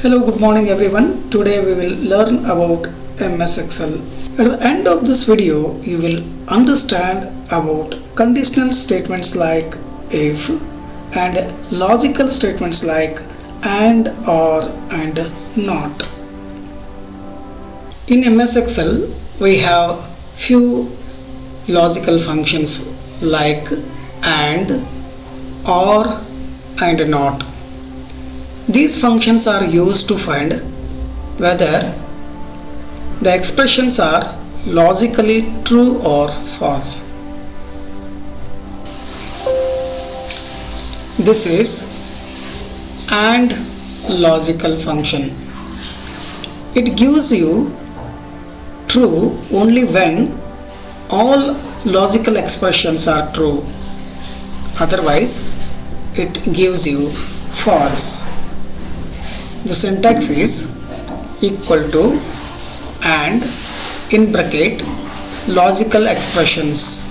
Hello, good morning everyone. Today we will learn about MS Excel. At the end of this video, you will understand about conditional statements like if and logical statements like and, or, and not. In MS Excel, we have few logical functions like and, or, and not. These functions are used to find whether the expressions are logically true or false. This is AND logical function. It gives you true only when all logical expressions are true. Otherwise, it gives you false. The syntax is equal to and in bracket logical expressions.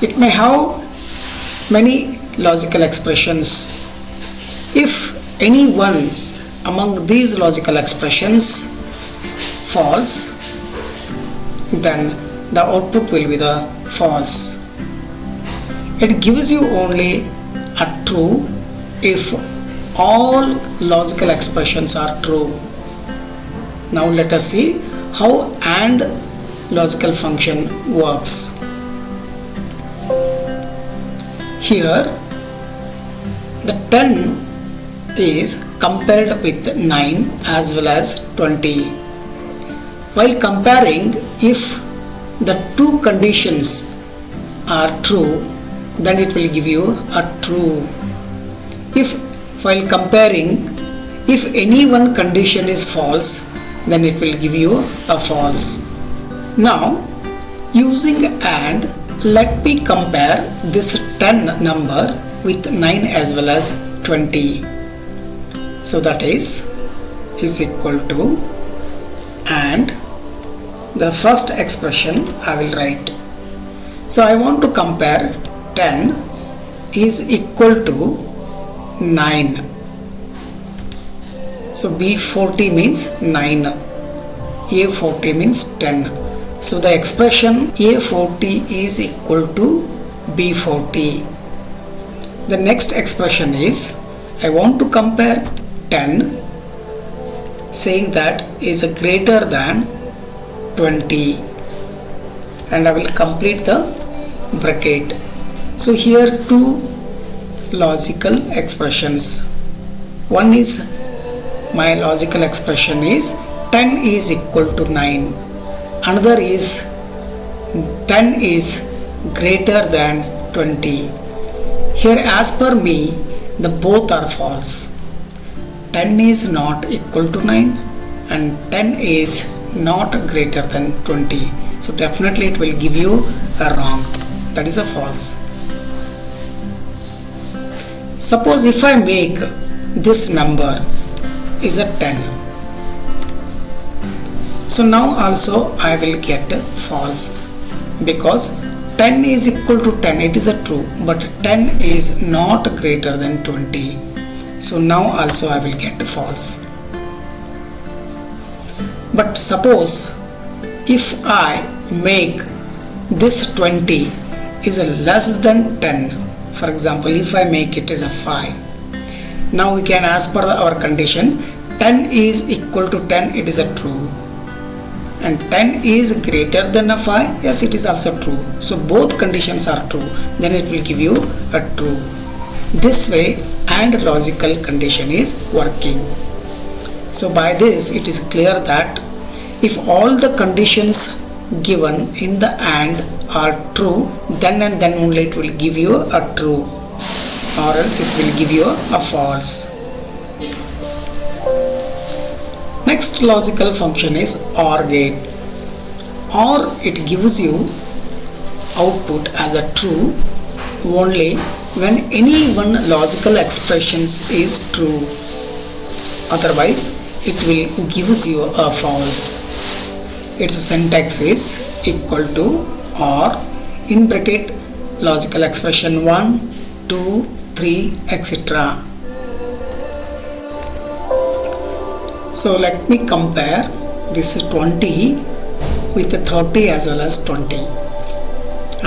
It may have many logical expressions. If any one among these logical expressions false, then the output will be the false. It gives you only a true if all logical expressions are true. Now let us see how AND logical function works. Here the 10 is compared with 9 as well as 20. While comparing, if the two conditions are true, then it will give you a true. While comparing, if any one condition is false, then it will give you a false. Now, using AND, let me compare this 10 number with 9 as well as 20. So that is equal to, and the first expression I will write. So I want to compare 10 is equal to 9. So B40 means 9, A40 means 10. So the expression A40 is equal to B40. The next expression is, I want to compare 10 saying that is greater than 20, and I will complete the bracket. So here two logical expressions. One is, my logical expression is 10 is equal to 9. Another is 10 is greater than 20. Here as per me, the both are false. 10 is not equal to 9 and 10 is not greater than 20. So definitely it will give you a wrong. That is a false. Suppose if I make this number is a 10. So now also I will get false, because 10 is equal to 10, it is a true, but 10 is not greater than 20. So now also I will get false. But suppose if I make this 20 is a less than 10, for example, if I make it as a 5, now we can, as per our condition, 10 is equal to 10, it is a true, and 10 is greater than a 5, yes, it is also true. So both conditions are true, then it will give you a true. This way AND logical condition is working. So by this it is clear that if all the conditions given in the AND are true, then and then only it will give you a true, or else it will give you a false. Next logical function is OR gate. OR, it gives you output as a true only when any one logical expressions is true. Otherwise it will gives you a false. Its syntax is equal to OR in bracket logical expression 1, 2, 3, etc. So let me compare this 20 with the 30 as well as 20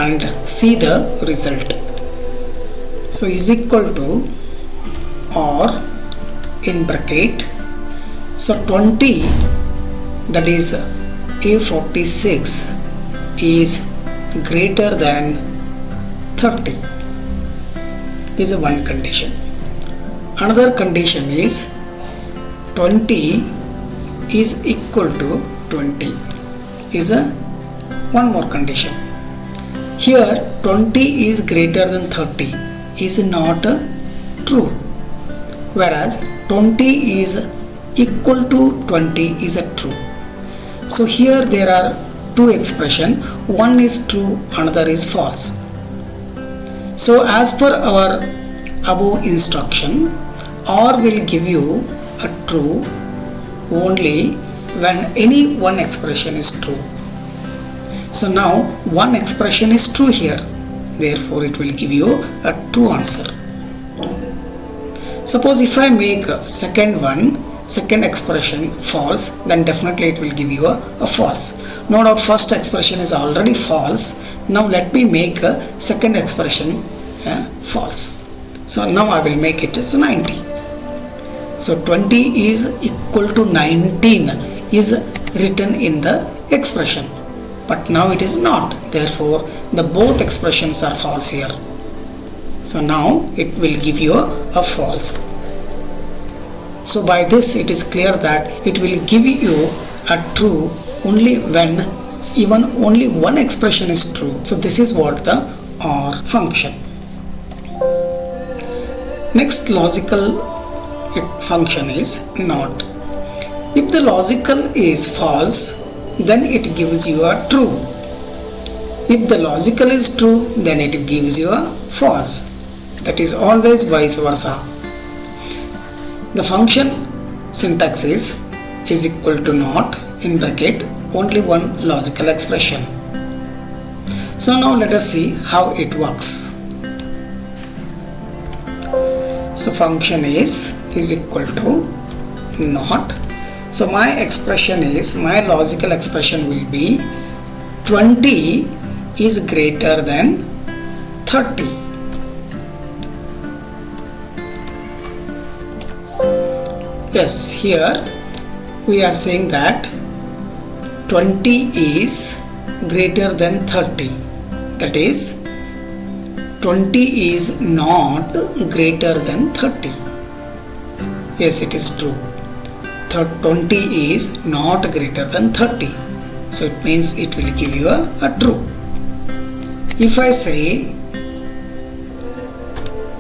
and see the result. So is equal to, or in bracket, so 20, that is A46, is greater than 30 is one condition. Another condition is 20 is equal to 20 is one more condition. Here 20 is greater than 30 is not true, whereas 20 is equal to 20 is true. So here there are two expressions, one is true, another is false. So as per our above instruction, OR will give you a true only when any one expression is true. So now one expression is true here, therefore it will give you a true answer. Suppose if I make second expression false, then definitely it will give you a false. No doubt first expression is already false. Now let me make a second expression false. So now I will make it as 90. So 20 is equal to 19 is written in the expression, but now it is not. Therefore the both expressions are false here. So now it will give you a false. So by this it is clear that it will give you a true only when even only one expression is true. So this is what the OR function. Next logical function is NOT. If the logical is false, then it gives you a true. If the logical is true, then it gives you a false. That is always vice versa. The function syntax is equal to NOT in bracket only one logical expression. So now let us see how it works. So function is equal to NOT. So my expression is, my logical expression will be 20 is greater than 30. Yes, here we are saying that 20 is greater than 30. That is 20 is not greater than 30. Yes, it is true. 20 is not greater than 30. So it means it will give you a true. If I say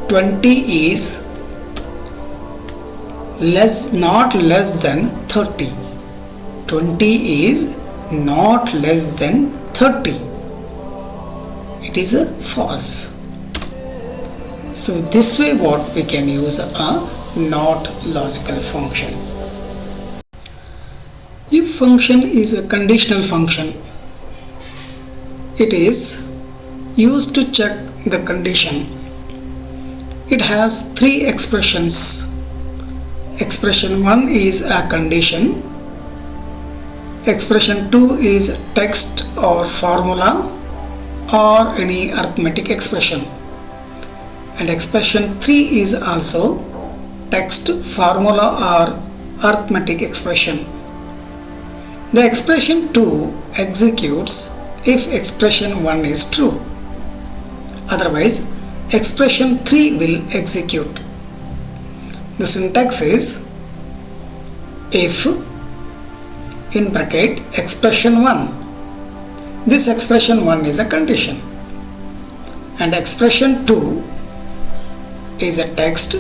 20 is not less than 30. 20 is not less than 30. It is a false. So this way what we can use a NOT logical function. If function is a conditional function, it is used to check the condition. It has three expressions. Expression 1 is a condition. Expression 2 is text or formula or any arithmetic expression. And expression 3 is also text, formula or arithmetic expression. The expression 2 executes if expression 1 is true. Otherwise, expression 3 will execute. The syntax is if in bracket expression 1. This expression 1 is a condition. And expression 2 is a text,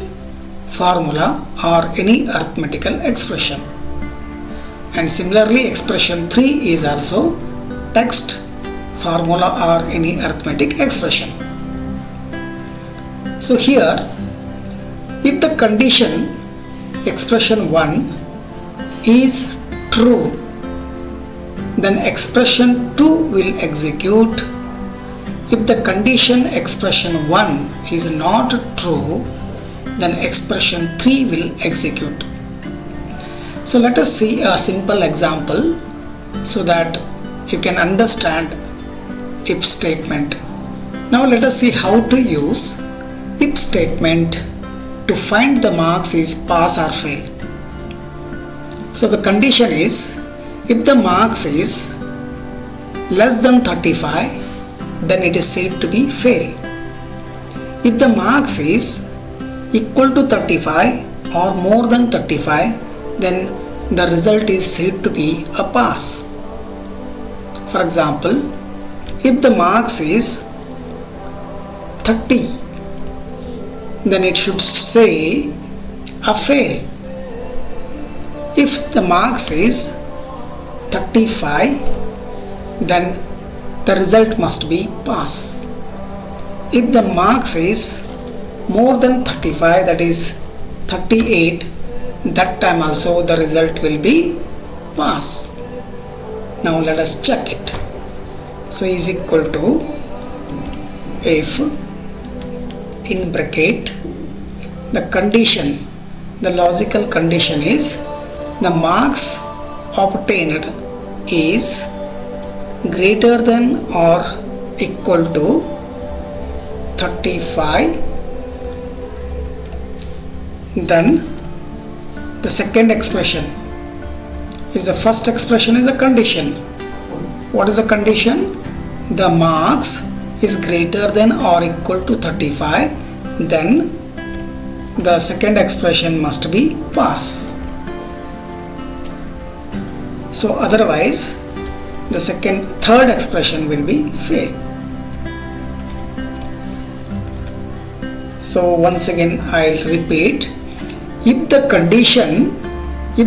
formula or any arithmetical expression. And similarly expression 3 is also text, formula or any arithmetic expression. So here if the condition expression 1 is true, then expression 2 will execute. If the condition expression 1 is not true, then expression 3 will execute. So let us see a simple example so that you can understand if statement. Now let us see how to use if statement to find the marks is pass or fail. So the condition is, if the marks is less than 35, then it is said to be fail. If the marks is equal to 35 or more than 35, then the result is said to be a pass. For example, if the marks is 30, then it should say a fail. If the marks is 35, then the result must be pass. If the marks is more than 35, that is 38, that time also the result will be pass. Now let us check it. So is equal to, if in bracket the condition, the logical condition is the marks obtained is greater than or equal to 35, then the second expression is, the first expression is a condition. What is the condition? The marks is greater than or equal to 35, then the second expression must be pass. So otherwise the third expression will be fail. So once again I'll repeat, if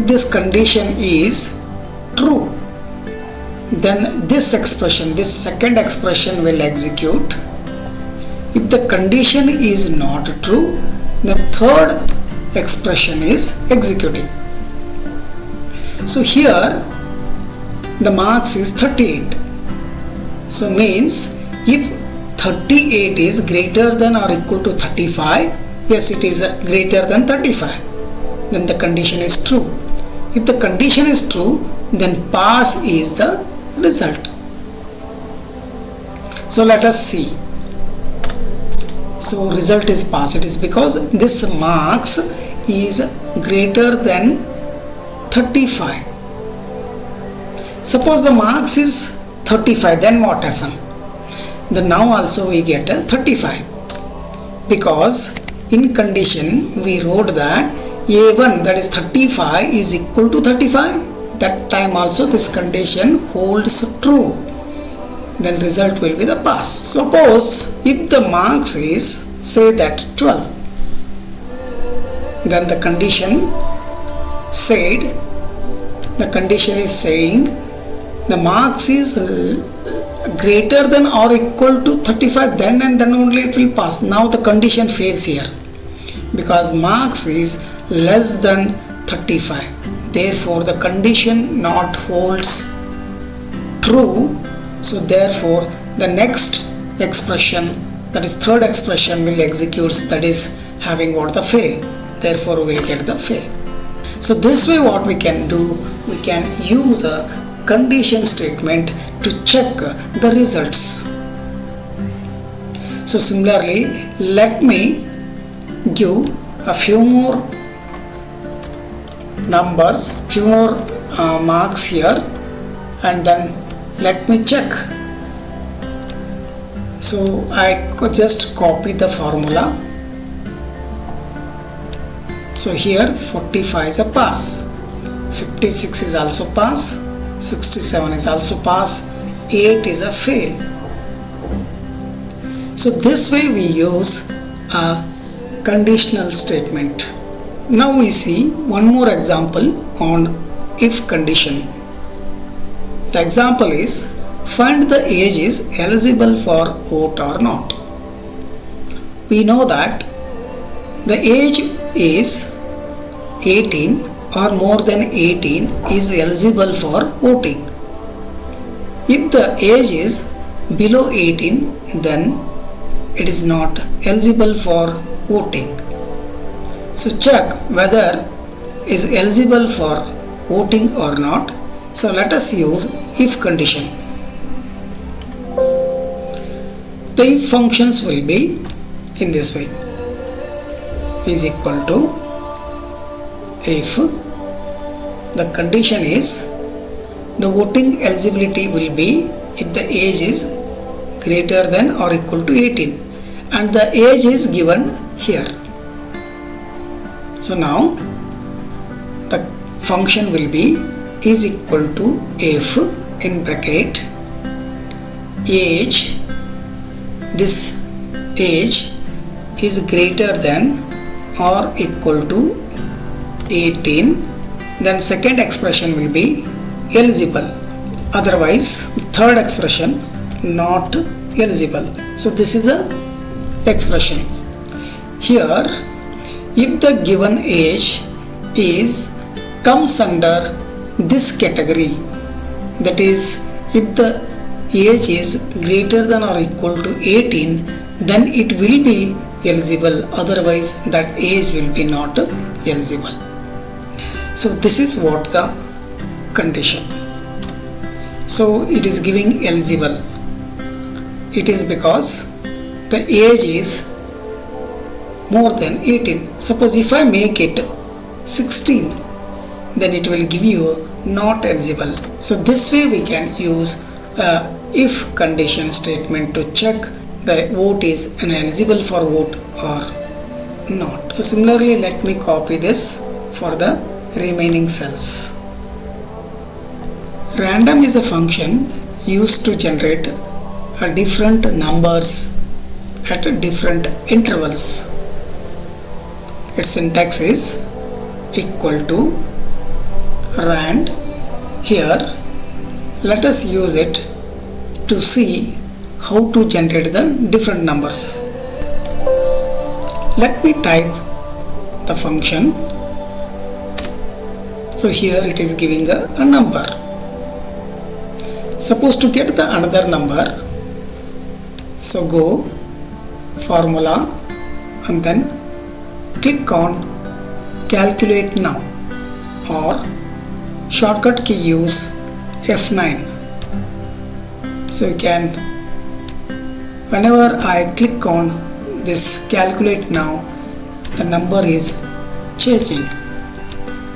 this condition is true, then this expression, this second expression will execute. If the condition is not true, the third expression is executing. So here the marks is 38. So means if 38 is greater than or equal to 35, yes, it is greater than 35, then the condition is true. If the condition is true, then pass is the result. So let us see. So result is pass. It is because this marks is greater than 35. Suppose the marks is 35, then what happened? Then now also we get a 35, because in condition we wrote that A1, that is 35, is equal to 35. That time also this condition holds true, then result will be the pass. Suppose if the marks is, say that 12, then the condition is saying the marks is greater than or equal to 35, then and then only it will pass. Now the condition fails here, because marks is less than 35, therefore the condition not holds true. So therefore the next expression, that is third expression, will execute, that is having what, the fail, therefore we will get the fail. So this way what we can do, we can use a condition statement to check the results. So similarly, let me give a few more numbers, few more marks here, and then let me check. So I could just copy the formula. So here 45 is a pass, 56 is also pass, 67 is also pass, 8 is a fail. So this way we use a conditional statement. Now we see one more example on if condition. The example is, find the age is eligible for vote or not. We know that the age is 18 or more than 18 is eligible for voting. If the age is below 18, then it is not eligible for voting. So check whether is eligible for voting or not. So let us use if condition. The if functions will be in this way, is equal to if the condition is the voting eligibility will be if the age is greater than or equal to 18 and the age is given here. So now the function will be is equal to if in bracket age, this age is greater than or equal to 18, then second expression will be eligible, otherwise third expression not eligible. So this is a expression. Here if the given age is comes under this category, that is if the age is greater than or equal to 18, then it will be eligible, otherwise that age will be not eligible. So this is what the condition. So it is giving eligible. It is because the age is more than 18. Suppose if I make it 16, then it will give you not eligible. So this way we can use if condition statement to check the vote is ineligible for vote or not. So similarly, let me copy this for the remaining cells. Random is a function used to generate different numbers at different intervals. Its syntax is equal to rand. Here let us use it to see how to generate the different numbers. Let me type the function. So here it is giving a number. Suppose to get the another number, so go formula and then click on calculate now, or shortcut key use F9. So you can, whenever I click on this calculate now, the number is changing.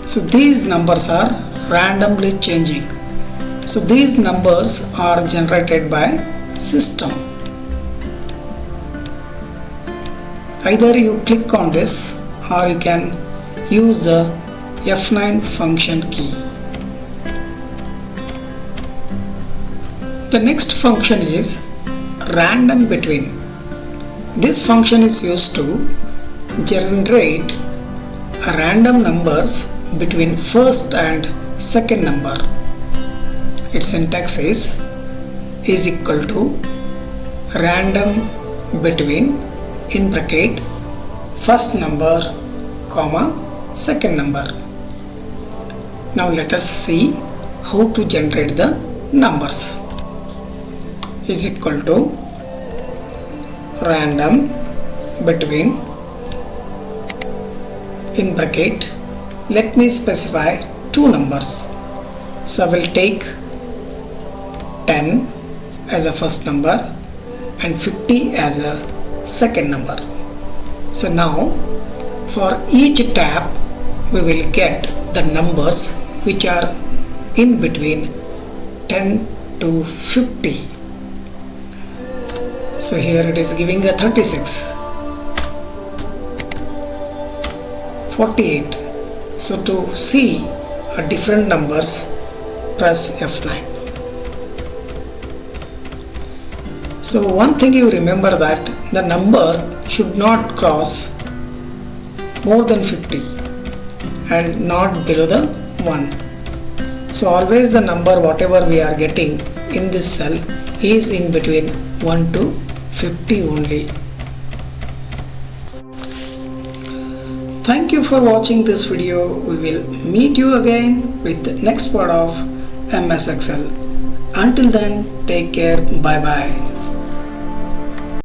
So these numbers are randomly changing. So these numbers are generated by system. Either you click on this or you can use the F9 function key. The next function is random between. This function is used to generate random numbers between first and second number. Its syntax is equal to random between in bracket first number comma second number. Now let us see how to generate the numbers. Is equal to random between in bracket, let me specify two numbers. So I will take 10 as a first number and 50 as a second number. So now for each tab we will get the numbers which are in between 10 to 50. So here it is giving a 36, 48. So to see different numbers, press F9. So one thing you remember, that the number should not cross more than 50 and not below the 1. So always the number whatever we are getting in this cell is in between 1 to 50 only. Thank you for watching this video. We will meet you again with the next part of MS Excel. Until then, take care. Bye bye.